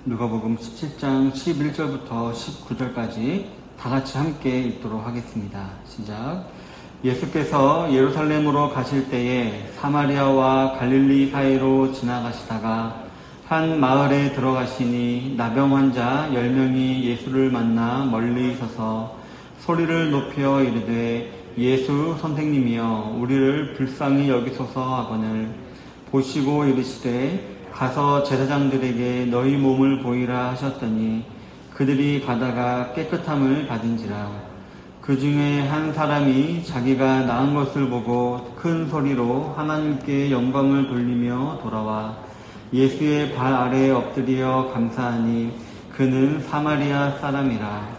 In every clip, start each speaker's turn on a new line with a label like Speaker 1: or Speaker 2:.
Speaker 1: 누가복음 17장 11절부터 19절까지 다 같이 함께 읽도록 하겠습니다. 시작. 예수께서 예루살렘으로 가실 때에 사마리아와 갈릴리 사이로 지나가시다가 한 마을에 들어가시니 나병 환자 10명이 예수를 만나 멀리 서서 소리를 높여 이르되 예수 선생님이여 우리를 불쌍히 여기소서 하거늘 보시고 이르시되 가서 제사장들에게 너희 몸을 보이라 하셨더니 그들이 가다가 깨끗함을 받은지라. 그 중에 한 사람이 자기가 나은 것을 보고 큰 소리로 하나님께 영광을 돌리며 돌아와 예수의 발 아래에 엎드려 감사하니 그는 사마리아 사람이라.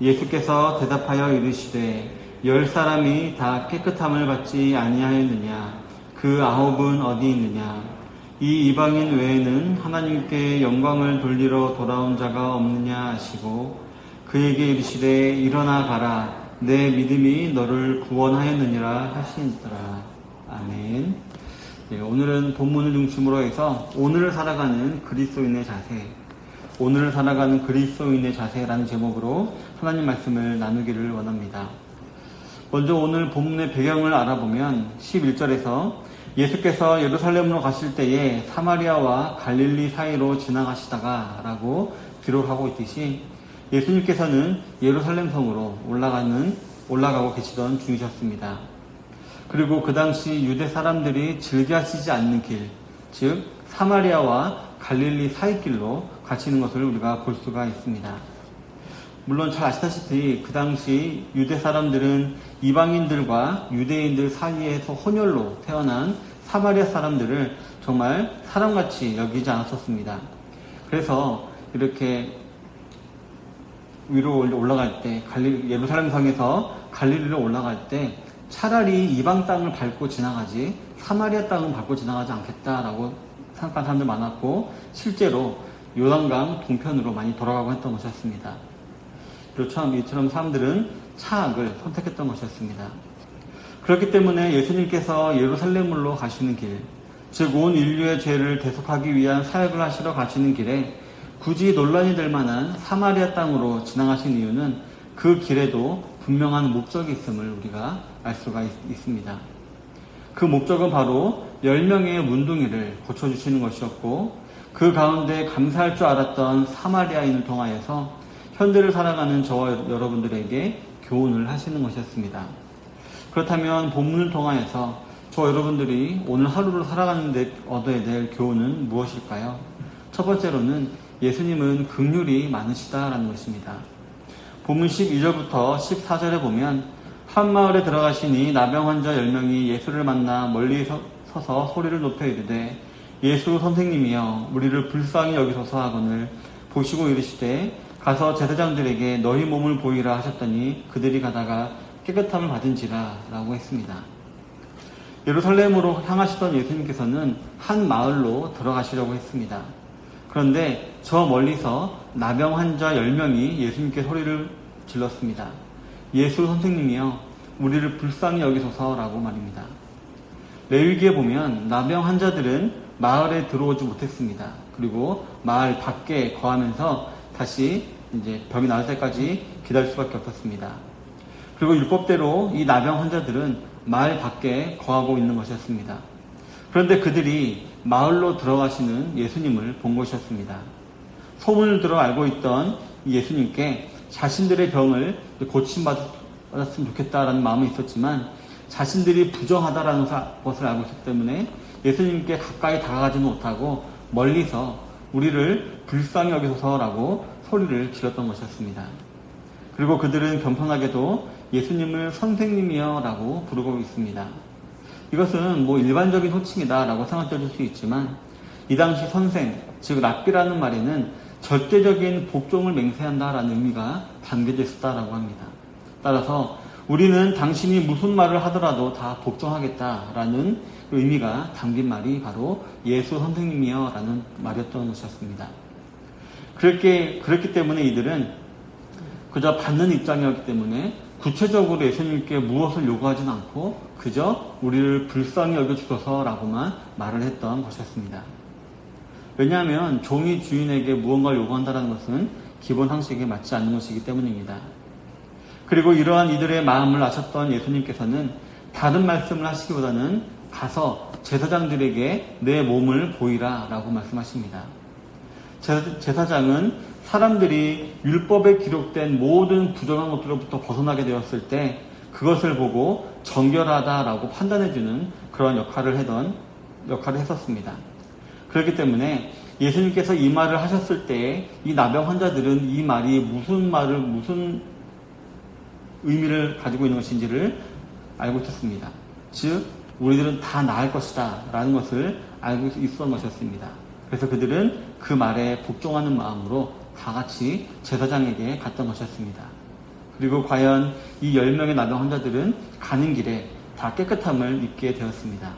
Speaker 1: 예수께서 대답하여 이르시되 10사람이 다 깨끗함을 받지 아니하였느냐? 그 9은 어디 있느냐? 이 이방인 외에는 하나님께 영광을 돌리러 돌아온 자가 없느냐 하시고 그에게 이르시되 일어나 가라 내 믿음이 너를 구원하였느니라 하시니라. 아멘. 네, 오늘은 본문을 중심으로 해서 오늘을 살아가는 그리스도인의 자세, 오늘을 살아가는 그리스도인의 자세라는 제목으로 하나님 말씀을 나누기를 원합니다. 먼저 오늘 본문의 배경을 알아보면 11절에서 예수께서 예루살렘으로 가실 때에 사마리아와 갈릴리 사이로 지나가시다가 라고 기록하고 있듯이 예수님께서는 예루살렘 성으로 올라가고 계시던 중이셨습니다. 그리고 그 당시 유대 사람들이 즐겨하시지 않는 길, 즉 사마리아와 갈릴리 사이길로 가시는 것을 우리가 볼 수가 있습니다. 물론 잘 아시다시피 그 당시 유대 사람들은 이방인들과 유대인들 사이에서 혼혈로 태어난 사마리아 사람들을 정말 사람같이 여기지 않았었습니다. 그래서 이렇게 위로 올라갈 때 예루살렘 성에서 갈릴리로 올라갈 때 차라리 이방 땅을 밟고 지나가지 사마리아 땅은 밟고 지나가지 않겠다라고 생각한 사람들 많았고 실제로 요단강 동편으로 많이 돌아가고 했던 것이었습니다. 이처럼 사람들은 차악을 선택했던 것이었습니다. 그렇기 때문에 예수님께서 예루살렘으로 가시는 길, 즉 온 인류의 죄를 대속하기 위한 사역을 하시러 가시는 길에 굳이 논란이 될 만한 사마리아 땅으로 지나가신 이유는 그 길에도 분명한 목적이 있음을 우리가 알 수가 있습니다. 그 목적은 바로 10명의 문둥이를 고쳐주시는 것이었고 그 가운데 감사할 줄 알았던 사마리아인을 통하여서 현대를 살아가는 저와 여러분들에게 교훈을 하시는 것이었습니다. 그렇다면 본문을 통하여서 저와 여러분들이 오늘 하루를 살아가는 데 얻어야 될 교훈은 무엇일까요? 첫 번째로는 예수님은 긍휼이 많으시다라는 것입니다. 본문 12절부터 14절에 보면 한 마을에 들어가시니 나병 환자 10명이 예수를 만나 멀리 서서 소리를 높여 이르되 예수 선생님이여 우리를 불쌍히 여기소서 하거늘 보시고 이르시되 가서 제사장들에게 너희 몸을 보이라 하셨더니 그들이 가다가 깨끗함을 받은지라 라고 했습니다. 예루살렘으로 향하시던 예수님께서는 한 마을로 들어가시려고 했습니다. 그런데 저 멀리서 나병 환자 10명이 예수님께 소리를 질렀습니다. 예수 선생님이여 우리를 불쌍히 여기소서라고 말입니다. 레위기에 보면 나병 환자들은 마을에 들어오지 못했습니다. 그리고 마을 밖에 거하면서 다시 이제 병이 나을 때까지 기다릴 수밖에 없었습니다. 그리고 율법대로 이 나병 환자들은 마을 밖에 거하고 있는 것이었습니다. 그런데 그들이 마을로 들어가시는 예수님을 본 것이었습니다. 소문을 들어 알고 있던 예수님께 자신들의 병을 고침받았으면 좋겠다라는 마음이 있었지만 자신들이 부정하다라는 것을 알고 있었기 때문에 예수님께 가까이 다가가지 못하고 멀리서 우리를 불쌍히 여기소서라고 소리를 질렀던 것이었습니다. 그리고 그들은 겸손하게도 예수님을 선생님이여 라고 부르고 있습니다. 이것은 일반적인 호칭이다 라고 생각될 수 있지만 이 당시 선생, 즉 랍비라는 말에는 절대적인 복종을 맹세한다라는 의미가 담겨져 있었다라고 합니다. 따라서 우리는 당신이 무슨 말을 하더라도 다 복종하겠다라는 의미가 담긴 말이 바로 예수 선생님이여 라는 말이었던 것이었습니다. 그랬기 때문에 이들은 그저 받는 입장이었기 때문에 구체적으로 예수님께 무엇을 요구하진 않고 그저 우리를 불쌍히 여겨주소서라고만 말을 했던 것이었습니다. 왜냐하면 종이 주인에게 무언가를 요구한다는 것은 기본 상식에 맞지 않는 것이기 때문입니다. 그리고 이러한 이들의 마음을 아셨던 예수님께서는 다른 말씀을 하시기보다는 가서 제사장들에게 내 몸을 보이라 라고 말씀하십니다. 제사장은 사람들이 율법에 기록된 모든 부정한 것들로부터 벗어나게 되었을 때 그것을 보고 정결하다라고 판단해주는 그런 역할을 했었습니다. 그렇기 때문에 예수님께서 이 말을 하셨을 때 이 나병 환자들은 이 말이 무슨 의미를 가지고 있는 것인지를 알고 있었습니다. 즉 우리들은 다 나을 것이다 라는 것을 알고 있었던 것이었습니다. 그래서 그들은 그 말에 복종하는 마음으로 다 같이 제사장에게 갔던 것이었습니다. 그리고 과연 이 10명의 나병 환자들은 가는 길에 다 깨끗함을 입게 되었습니다.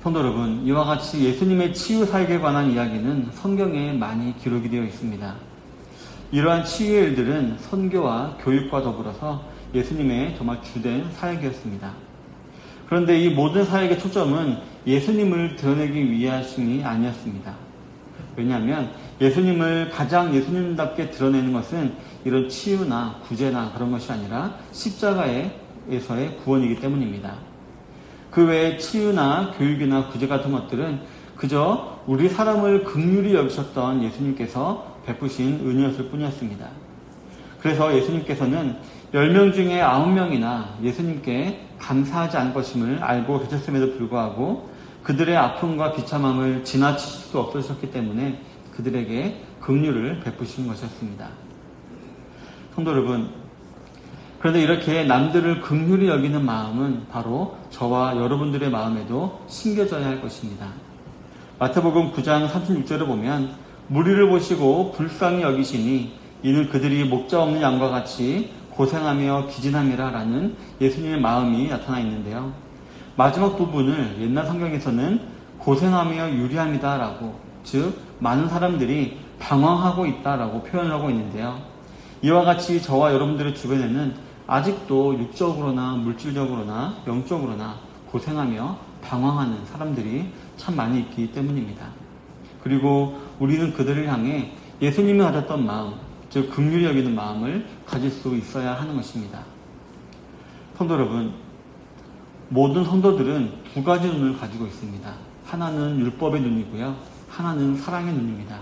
Speaker 1: 성도 여러분, 이와 같이 예수님의 치유 사역에 관한 이야기는 성경에 많이 기록이 되어 있습니다. 이러한 치유의 일들은 선교와 교육과 더불어서 예수님의 정말 주된 사역이었습니다. 그런데 이 모든 사역의 초점은 예수님을 드러내기 위하심이 아니었습니다. 왜냐하면 예수님을 가장 예수님답게 드러내는 것은 이런 치유나 구제나 그런 것이 아니라 십자가에서의 구원이기 때문입니다. 그 외에 치유나 교육이나 구제 같은 것들은 그저 우리 사람을 긍휼히 여기셨던 예수님께서 베푸신 은혜였을 뿐이었습니다. 그래서 예수님께서는 10명 중에 9명이나 예수님께 감사하지 않을 것임을 알고 계셨음에도 불구하고 그들의 아픔과 비참함을 지나칠 수 없으셨기 때문에 그들에게 긍휼을 베푸신 것이었습니다. 성도 여러분, 그런데 이렇게 남들을 긍휼히 여기는 마음은 바로 저와 여러분들의 마음에도 심겨져야 할 것입니다. 마태복음 9장 36절을 보면 무리를 보시고 불쌍히 여기시니 이는 그들이 목자 없는 양과 같이 고생하며 기진함이라 라는 예수님의 마음이 나타나 있는데요. 마지막 부분을 옛날 성경에서는 고생하며 유리함이다 라고, 즉 많은 사람들이 방황하고 있다 라고 표현을 하고 있는데요. 이와 같이 저와 여러분들의 주변에는 아직도 육적으로나 물질적으로나 영적으로나 고생하며 방황하는 사람들이 참 많이 있기 때문입니다. 그리고 우리는 그들을 향해 예수님이 가졌던 마음, 즉 긍휼히 여기는 마음을 가질 수 있어야 하는 것입니다. 성도 여러분, 모든 성도들은 두 가지 눈을 가지고 있습니다. 하나는 율법의 눈이고요. 하나는 사랑의 눈입니다.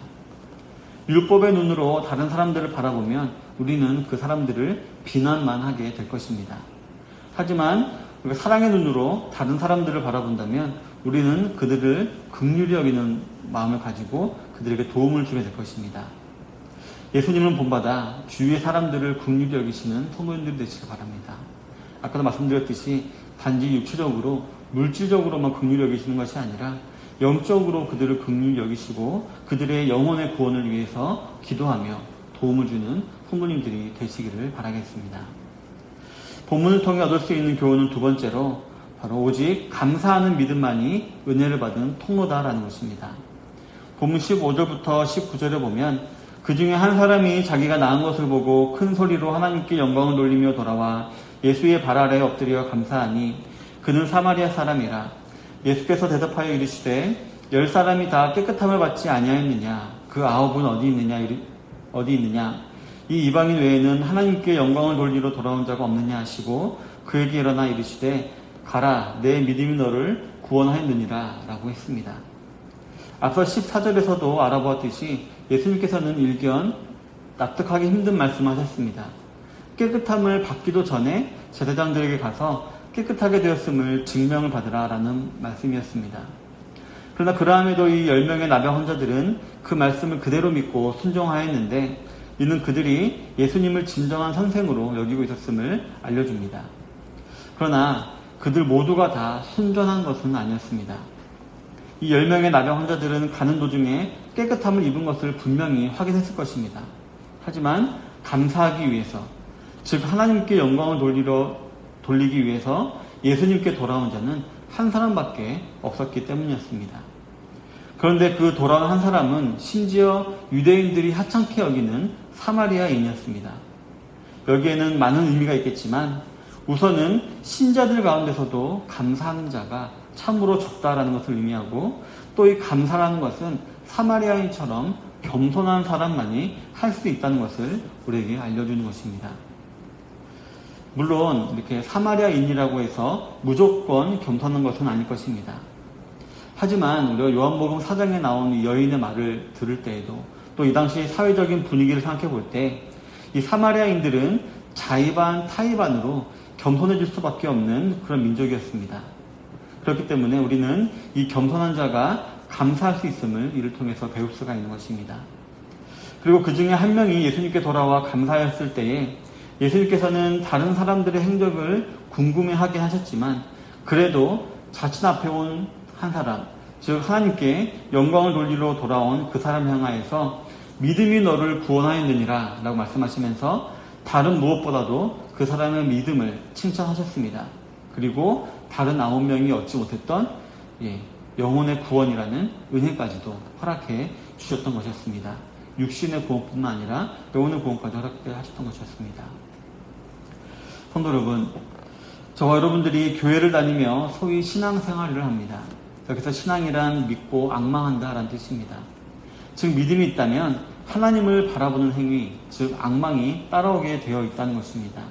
Speaker 1: 율법의 눈으로 다른 사람들을 바라보면 우리는 그 사람들을 비난만 하게 될 것입니다. 하지만 사랑의 눈으로 다른 사람들을 바라본다면 우리는 그들을 긍휼히 여기는 마음을 가지고 그들에게 도움을 주게 될 것입니다. 예수님은 본받아 주위의 사람들을 긍휼히 여기시는 성도님들이 되시길 바랍니다. 아까도 말씀드렸듯이 단지 육체적으로 물질적으로만 긍휼히 여기시는 것이 아니라 영적으로 그들을 긍휼히 여기시고 그들의 영혼의 구원을 위해서 기도하며 도움을 주는 성도님들이 되시기를 바라겠습니다. 본문을 통해 얻을 수 있는 교훈은 두 번째로 바로 오직 감사하는 믿음만이 은혜를 받은 통로다라는 것입니다. 본문 15절부터 19절에 보면 그 중에 한 사람이 자기가 낳은 것을 보고 큰 소리로 하나님께 영광을 돌리며 돌아와 예수의 발 아래에 엎드려 감사하니 그는 사마리아 사람이라. 예수께서 대답하여 이르시되 10사람이 다 깨끗함을 받지 아니하였느냐? 그 9은 어디 있느냐? 이 이방인 외에는 하나님께 영광을 돌리러 돌아온 자가 없느냐 하시고 그에게 일어나 이르시되 가라, 내 믿음이 너를 구원하였느니라 라고 했습니다. 앞서 14절에서도 알아보았듯이 예수님께서는 일견 납득하기 힘든 말씀하셨습니다. 깨끗함을 받기도 전에 제사장들에게 가서 깨끗하게 되었음을 증명을 받으라 라는 말씀이었습니다. 그러나 그러함에도 이 10명의 나병 환자들은 그 말씀을 그대로 믿고 순종하였는데 이는 그들이 예수님을 진정한 선생으로 여기고 있었음을 알려줍니다. 그러나 그들 모두가 다 순전한 것은 아니었습니다. 이 10명의 나병 환자들은 가는 도중에 깨끗함을 입은 것을 분명히 확인했을 것입니다. 하지만 감사하기 위해서, 즉 하나님께 영광을 돌리기 위해서 예수님께 돌아온 자는 한 사람밖에 없었기 때문이었습니다. 그런데 그 돌아온 한 사람은 심지어 유대인들이 하찮게 여기는 사마리아인이었습니다. 여기에는 많은 의미가 있겠지만 우선은 신자들 가운데서도 감사하는 자가 참으로 적다라는 것을 의미하고 또 이 감사라는 것은 사마리아인처럼 겸손한 사람만이 할 수 있다는 것을 우리에게 알려주는 것입니다. 물론 이렇게 사마리아인이라고 해서 무조건 겸손한 것은 아닐 것입니다. 하지만 우리가 요한복음 4장에 나온 이 여인의 말을 들을 때에도 또 이 당시 사회적인 분위기를 생각해 볼 때 이 사마리아인들은 자의반 타의반으로 겸손해질 수밖에 없는 그런 민족이었습니다. 그렇기 때문에 우리는 이 겸손한 자가 감사할 수 있음을 이를 통해서 배울 수가 있는 것입니다. 그리고 그 중에 한 명이 예수님께 돌아와 감사했을 때에 예수님께서는 다른 사람들의 행적을 궁금해하게 하셨지만 그래도 자신 앞에 온 한 사람, 즉 하나님께 영광을 돌리러 돌아온 그 사람 향하여서 믿음이 너를 구원하였느니라 라고 말씀하시면서 다른 무엇보다도 그 사람의 믿음을 칭찬하셨습니다. 그리고 다른 9명이 얻지 못했던 영혼의 구원이라는 은혜까지도 허락해 주셨던 것이었습니다. 육신의 구원뿐만 아니라 영혼의 구원까지 허락하셨던 것이었습니다. 성도 여러분, 저와 여러분들이 교회를 다니며 소위 신앙생활을 합니다. 여기서 신앙이란 믿고 앙망한다 라는 뜻입니다. 즉 믿음이 있다면 하나님을 바라보는 행위, 즉 앙망이 따라오게 되어 있다는 것입니다.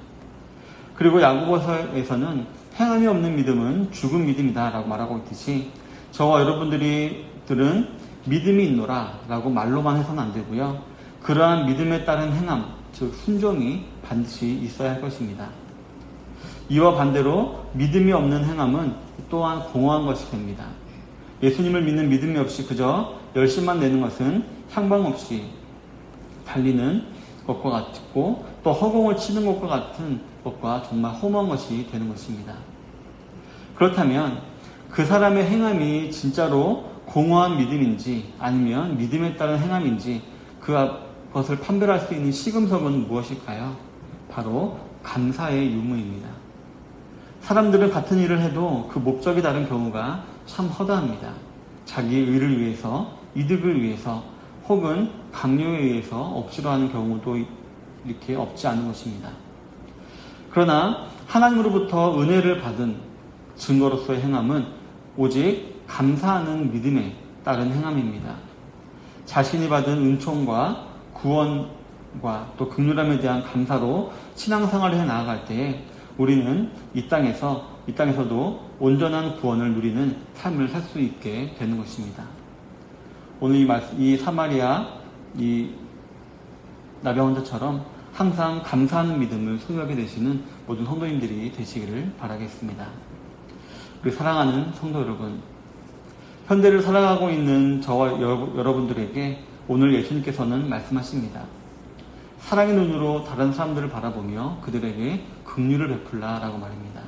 Speaker 1: 그리고 야고보서에서는 행함이 없는 믿음은 죽은 믿음이다 라고 말하고 있듯이 저와 여러분들은 믿음이 있노라 라고 말로만 해서는 안 되고요. 그러한 믿음에 따른 행함, 즉 순종이 반드시 있어야 할 것입니다. 이와 반대로 믿음이 없는 행함은 또한 공허한 것이 됩니다. 예수님을 믿는 믿음이 없이 그저 열심만 내는 것은 향방 없이 달리는 것과 같고 또 허공을 치는 것과 같은 것과 정말 허무한 것이 되는 것입니다. 그렇다면 그 사람의 행함이 진짜로 공허한 믿음인지 아니면 믿음에 따른 행함인지 그것을 판별할 수 있는 시금석은 무엇일까요? 바로 감사의 유무입니다. 사람들은 같은 일을 해도 그 목적이 다른 경우가 참 허다합니다. 자기의 의를 위해서, 이득을 위해서 혹은 강요에 의해서 억지로 하는 경우도 이렇게 없지 않은 것입니다. 그러나 하나님으로부터 은혜를 받은 증거로서의 행함은 오직 감사하는 믿음에 따른 행함입니다. 자신이 받은 은총과 구원과 또 긍휼함에 대한 감사로 신앙생활을 해 나아갈 때에 우리는 이 땅에서도 온전한 구원을 누리는 삶을 살 수 있게 되는 것입니다. 오늘 이 사마리아 이 나병원자처럼 항상 감사하는 믿음을 소유하게 되시는 모든 성도님들이 되시기를 바라겠습니다. 우리 사랑하는 성도 여러분, 현대를 살아가고 있는 저와 여러분들에게 오늘 예수님께서는 말씀하십니다. 사랑의 눈으로 다른 사람들을 바라보며 그들에게 긍휼을 베풀라라고 말입니다.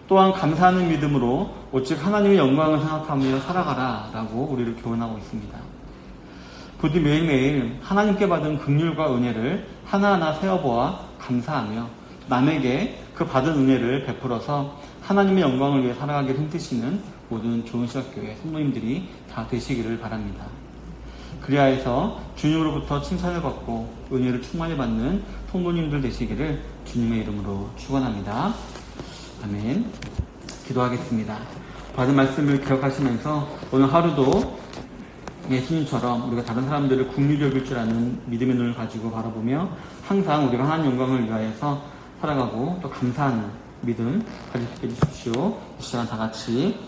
Speaker 1: 또한 감사하는 믿음으로 오직 하나님의 영광을 생각하며 살아가라라고 우리를 교훈하고 있습니다. 부디 매일매일 하나님께 받은 긍휼과 은혜를 하나하나 세어보아 감사하며 남에게 그 받은 은혜를 베풀어서 하나님의 영광을 위해 살아가기를 힘쓰시는 모든 좋은 시각교회 성도님들이 다 되시기를 바랍니다. 그리하여서 주님으로부터 칭찬을 받고 은혜를 충만히 받는 성도님들 되시기를 주님의 이름으로 축원합니다. 아멘. 기도하겠습니다. 받은 말씀을 기억하시면서 오늘 하루도 예수님처럼 우리가 다른 사람들을 긍휼히 여길 줄 아는 믿음의 눈을 가지고 바라보며 항상 우리가 하나님 영광을 위하여서 살아가고 또 감사하는 믿음 가지게 해주십시오. 이 시간 다 같이